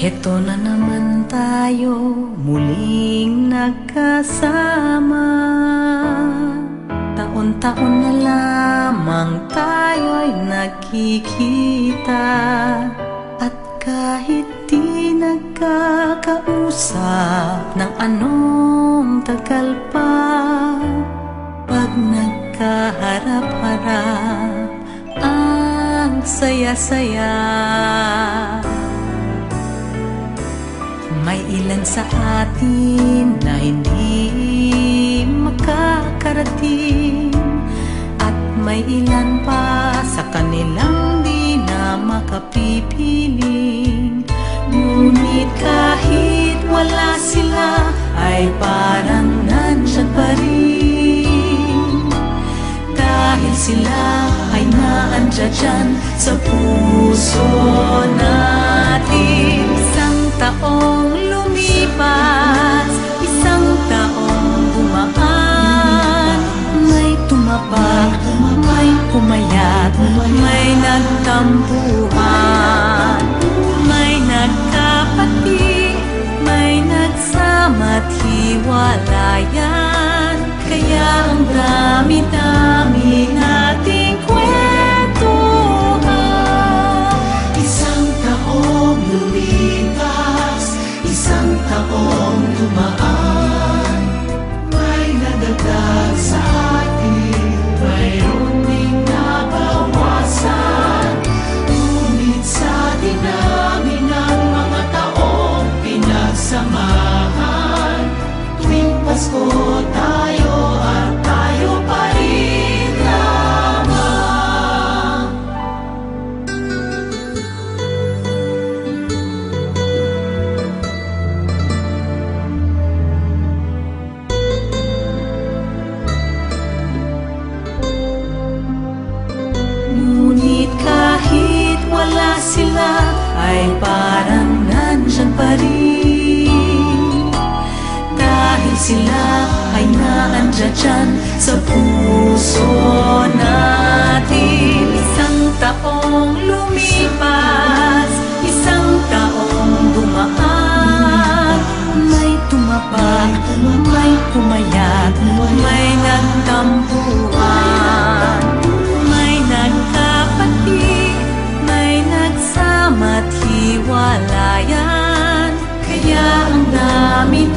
Heto na naman tayo, muling nagkasama. Taon-taon na lamang tayo'y nagkikita. At kahit di nagkakausap ng anong tagal pa, pag nagkaharap-harap, ang saya-saya. May ilan sa atin na hindi makakarating, at may ilan pa sa kanilang di na makapipiling. Ngunit kahit wala sila, ay parang nandyan pa rin, dahil sila ay naandyan sa puso natin. Isang taong lumipas, isang taong gumaan, may tumaba, may pumayat, may nagtampuhan, may nagkapati, may nagsama't hiwalayan. Kaya ang dami-dami nating kwentuhan. Isang taong lumipas, isang taong dumaan, may nadagdag sa atin, mayroon ding nabawasan. Ngunit sa dinami ng mga taong pinagsamahan, tuwing Pasko tayo at tayo pa rin lamang. Ngunit kahit wala sila, ay parang nandyan pa rin, dahil sila ay naandyan sa puso natin. Isang taong lumipas, isang taong dumaan, may tumaba, may pumayat, may nagtampuhan, may nagkapati, may nagsama't hiwalayan. Kaya ang dami-dami